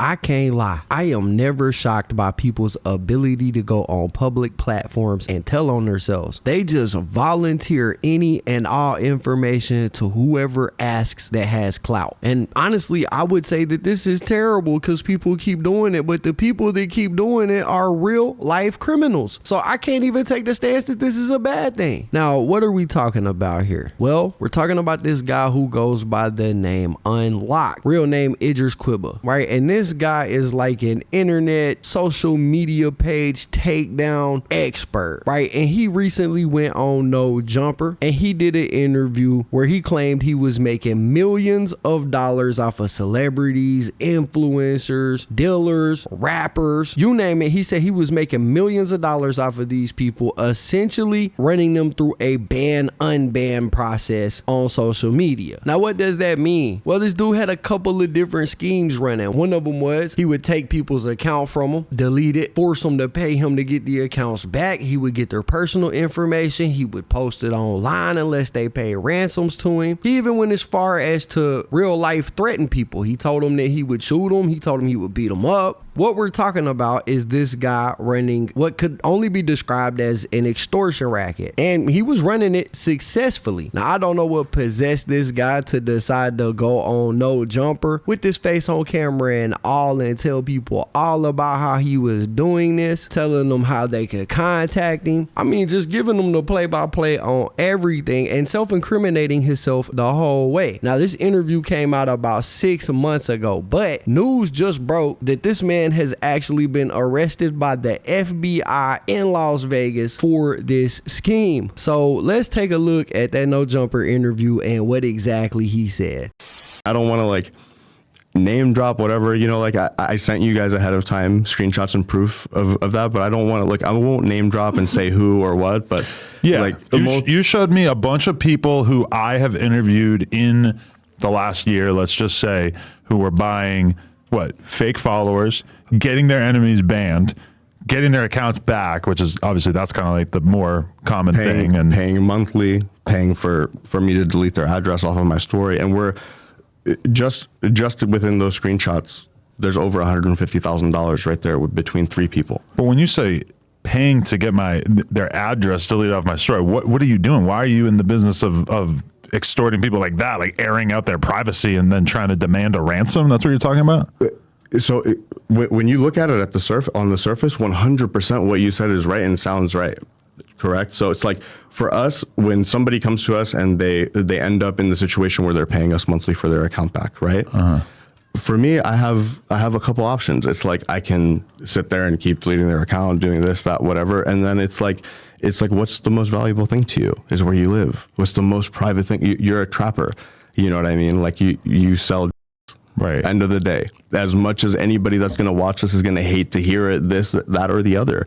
I can't lie. I am never shocked by people's ability to go on public platforms and tell on themselves. They just volunteer any and all information to whoever asks that has clout. And honestly, I would say that this is terrible because people keep doing it, but the people that keep doing it are real life criminals. So I can't even take the stance that this is a bad thing. Now, what are we talking about here? Well, we're talking about this guy who goes by the name Unlocked, real name Idris Quibba, right? And this guy is like an internet social media page takedown expert, right? And he recently went on No Jumper and he did an interview where he claimed he was making millions of dollars off of celebrities, influencers, dealers, rappers, you name it. He said he was making millions of dollars off of these people, essentially running them through a ban unban process on social media. Now, what does that mean? Well, this dude had a couple of different schemes running. One of them was he would take people's account from them, delete it, force them to pay him to get the accounts back. He would get their personal information. He would post it online unless they pay ransoms to him. He even went as far as to real life threaten people. He told them that he would shoot them. He told them he would beat them up. What we're talking about is this guy running what could only be described as an extortion racket. And he was running it successfully. Now, I don't know what possessed this guy to decide to go on No Jumper with his face on camera and all and tell people all about how he was doing this, telling them how they could contact him. I mean, just giving them the play-by-play on everything and self-incriminating himself the whole way. Now, this interview came out about 6 months ago, but news just broke that this man has actually been arrested by the FBI in Las Vegas for this scheme. So let's take a look at that No Jumper interview and what exactly he said. I don't want to like name drop whatever, you know, like I sent you guys ahead of time screenshots and proof of that, but I don't want to like, I won't name drop and say who or what, but yeah, like you showed me a bunch of people who I have interviewed in the last year, let's just say, who were buying fake followers, getting their enemies banned, getting their accounts back, which is obviously that's kind of like the more common thing, and paying monthly, paying for me to delete their address off of my story. And we're just within those screenshots, there's over $150,000 right there between 3 people. But when you say paying to get their address deleted off my story, what are you doing? Why are you in the business of extorting people like that, like airing out their privacy and then trying to demand a ransom? That's what you're talking about? So when you look at it at on the surface, 100% what you said is right and sounds right. Correct. So it's like for us, when somebody comes to us and they end up in the situation where they're paying us monthly for their account back, right? Uh-huh. For me, I have a couple options. It's like I can sit there and keep deleting their account, doing this, that, whatever. And then it's like, what's the most valuable thing to you is where you live. What's the most private thing? You're a trapper. You know what I mean? Like you sell. Right. End of the day, as much as anybody that's going to watch this is going to hate to hear it, this, that, or the other.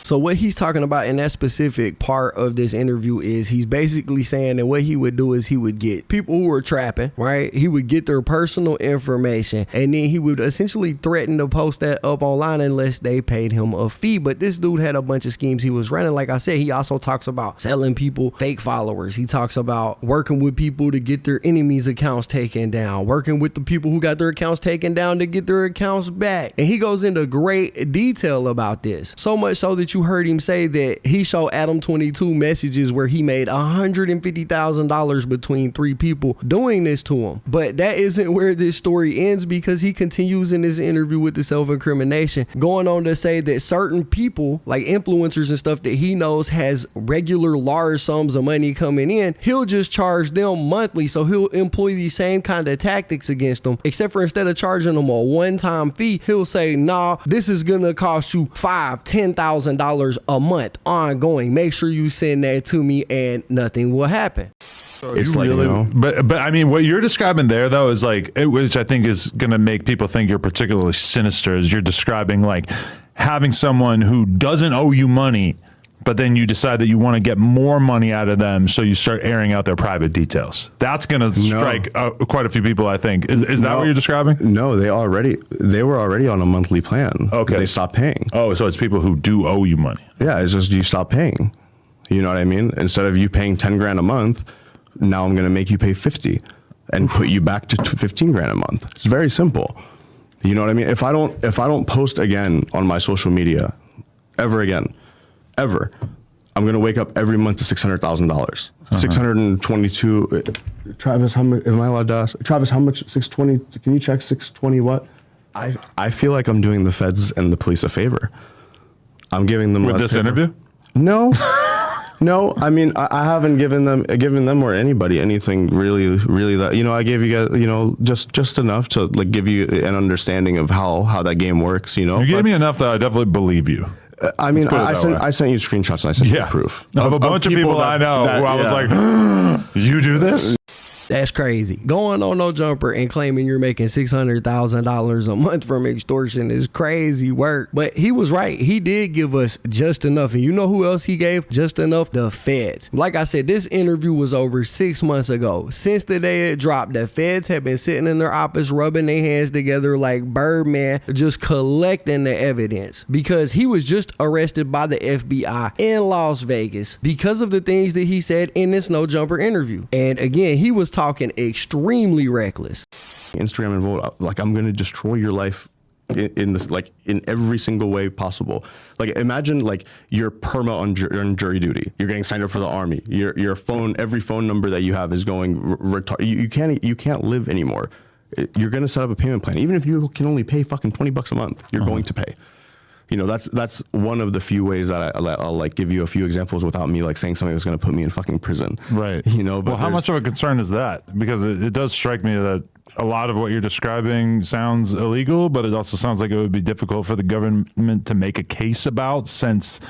So what he's talking about in that specific part of this interview is he's basically saying that what he would do is he would get people who are trapping, right? He would get their personal information and then he would essentially threaten to post that up online unless they paid him a fee. But this dude had a bunch of schemes he was running. Like I said, he also talks about selling people fake followers. He talks about working with people to get their enemies' accounts taken down, working with the people who got their accounts taken down to get their accounts back. And he goes into great detail about this. So much so that you heard him say that he showed Adam 22 messages where he made $150,000 between 3 people doing this to him. But that isn't where this story ends, because he continues in this interview with the self-incrimination, going on to say that certain people, like influencers and stuff that he knows has regular large sums of money coming in, he'll just charge them monthly. So he'll employ these same kind of tactics against them, except for instead of charging them a one-time fee, he'll say, nah, this is gonna cost you $5,000-$10,000 a month ongoing. Make sure you send that to me and nothing will happen. So it's like, really, you know, but I mean, what you're describing there though is like, which I think is going to make people think you're particularly sinister, is you're describing like having someone who doesn't owe you money, but then you decide that you want to get more money out of them, so you start airing out their private details. That's going to strike quite a few people, I think. Is that what you're describing? No, they were already on a monthly plan. Okay. They stopped paying. Oh, so it's people who do owe you money. Yeah, it's just you stop paying. You know what I mean? Instead of you paying 10 grand a month, now I'm going to make you pay 50 and put you back to 15 grand a month. It's very simple. You know what I mean? If I don't post again on my social media ever again, ever, I'm going to wake up every month to $600,000. 622. Travis, how much am I allowed to ask? Travis, how much? 620. Can you check 620 what? I feel like I'm doing the feds and the police a favor. I'm giving them with this interview. No. No, I mean, I haven't given them or anybody anything really that, you know, I gave you guys, you know, just enough to like give you an understanding of how that game works, you know. You gave me enough that I definitely believe you. I mean, I sent you screenshots and I sent you proof of a bunch of people I know who I was like, you do this? That's crazy. Going on No Jumper and claiming you're making $600,000 a month from extortion is crazy work. But he was right. He did give us just enough. And you know who else he gave just enough? The feds. Like I said, this interview was over 6 months ago. Since the day it dropped, the feds have been sitting in their office rubbing their hands together like Birdman, just collecting the evidence. Because he was just arrested by the FBI in Las Vegas because of the things that he said in this No Jumper interview. And again, he was talking extremely reckless. Instagram and vote, like, I'm going to destroy your life in this, like, in every single way possible. Like, imagine like you're perma on jury duty. You're getting signed up for the army. Your phone, every phone number that you have is going you can't live anymore. You're going to set up a payment plan. Even if you can only pay fucking $20 a month, you're going to pay. You know, that's one of the few ways that I'll like give you a few examples without me like saying something that's going to put me in fucking prison. Right. You know, but well, how much of a concern is that? Because it does strike me that a lot of what you're describing sounds illegal, but it also sounds like it would be difficult for the government to make a case about, since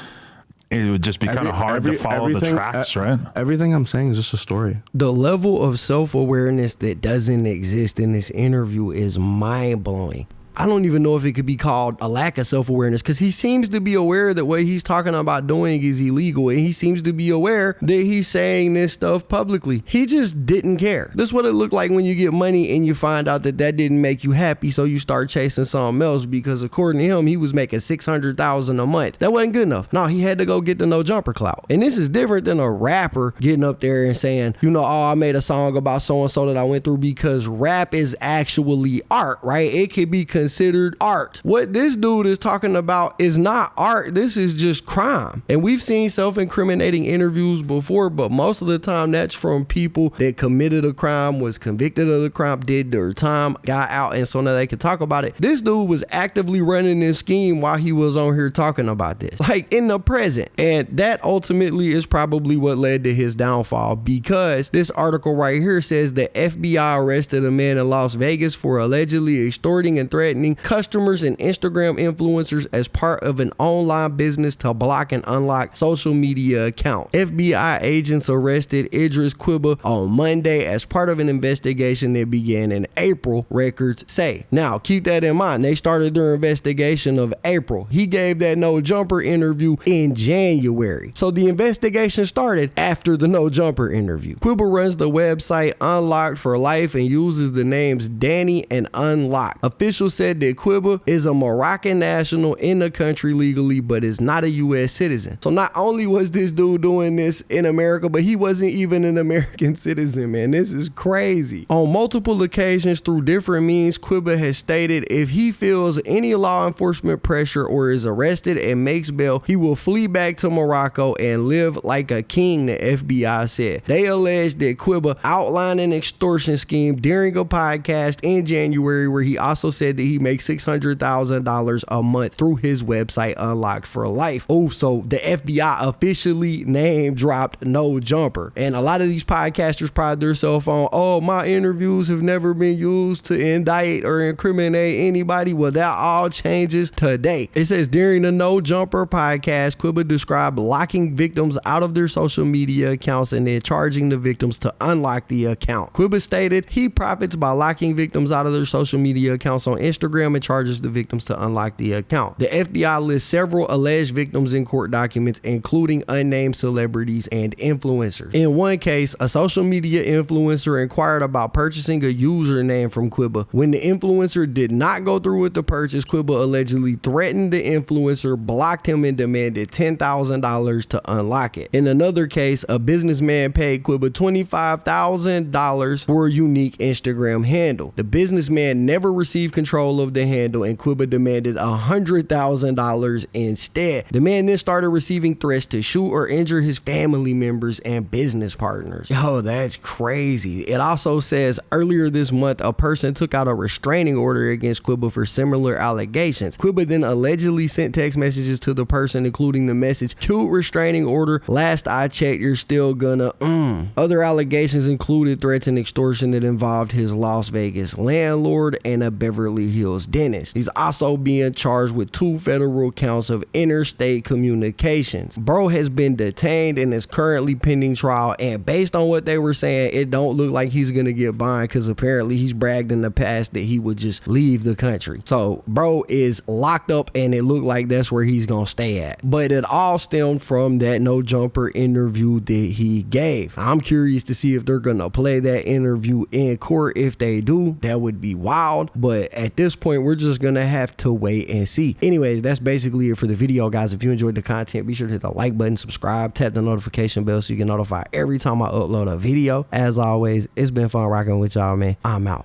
it would just be kind of hard to follow the tracks, right? Everything I'm saying is just a story. The level of self-awareness that doesn't exist in this interview is mind-blowing. I don't even know if it could be called a lack of self-awareness, because he seems to be aware that what he's talking about doing is illegal, and he seems to be aware that he's saying this stuff publicly. He just didn't care. This is what it looked like when you get money and you find out that didn't make you happy, so you start chasing something else, because according to him, he was making $600,000 a month. That wasn't good enough. No, he had to go get the No Jumper clout. And this is different than a rapper getting up there and saying, you know, oh, I made a song about so-and-so that I went through, because rap is actually art, right? It could be considered art. What this dude is talking about is not art. This is just crime. And we've seen self-incriminating interviews before, but most of the time that's from people that committed a crime, was convicted of the crime, did their time, got out, and so now they could talk about it. This dude was actively running this scheme while he was on here talking about this, like in the present. And that ultimately is probably what led to his downfall, because this article right here says the FBI arrested a man in Las Vegas for allegedly extorting and threatening customers and Instagram influencers as part of an online business to block and unlock social media accounts. FBI agents arrested Idris Quiba on Monday as part of an investigation that began in April, records say. Now, keep that in mind. They started their investigation of April. He gave that No Jumper interview in January. So the investigation started after the No Jumper interview. Quiba runs the website Unlocked for Life and uses the names Danny and Unlock. Officials said that Quiba is a Moroccan national in the country legally, but is not a U.S. citizen. So not only was this dude doing this in America, but he wasn't even an American citizen, man. This is crazy. On multiple occasions through different means, Quiba has stated if he feels any law enforcement pressure or is arrested and makes bail, he will flee back to Morocco and live like a king, the FBI said. They alleged that Quiba outlined an extortion scheme during a podcast in January, where he also said that he makes $600,000 a month through his website Unlocked for Life. Oh, so the FBI officially name dropped No Jumper. And a lot of these podcasters pride themselves on, oh, my interviews have never been used to indict or incriminate anybody. Well, that all changes today. It says during the No Jumper podcast, Quiba described locking victims out of their social media accounts and then charging the victims to unlock the account. Quiba stated he profits by locking victims out of their social media accounts on Instagram and charges the victims to unlock the account. The FBI lists several alleged victims in court documents, including unnamed celebrities and influencers. In one case, a social media influencer inquired about purchasing a username from Quiba. When the influencer did not go through with the purchase, Quiba allegedly threatened the influencer, blocked him, and demanded $10,000 to unlock it. In another case, a businessman paid Quiba $25,000 for a unique Instagram handle. The businessman never received control control of the handle, and Quiba demanded $100,000 instead. The man then started receiving threats to shoot or injure his family members and business partners. Yo, that's crazy. It also says earlier this month, a person took out a restraining order against Quiba for similar allegations. Quiba then allegedly sent text messages to the person, including the message, "Cute restraining order. Last I checked, you're still gonna Other allegations included threats and extortion that involved his Las Vegas landlord and a Beverly Hills dentist. He's also being charged with 2 federal counts of interstate communications. Bro has been detained and is currently pending trial, and based on what they were saying, it don't look like he's gonna get bond, because apparently he's bragged in the past that he would just leave the country. So bro is locked up, and it looked like that's where he's gonna stay at. But it all stemmed from that No Jumper interview that he gave. I'm curious to see if they're gonna play that interview in court. If they do, that would be wild, but at this point we're just gonna have to wait and see. Anyways, that's basically it for the video, guys. If you enjoyed the content, be sure to hit the like button, subscribe, tap the notification bell so you get notified every time I upload a video. As always, it's been fun rocking with y'all, man. I'm out.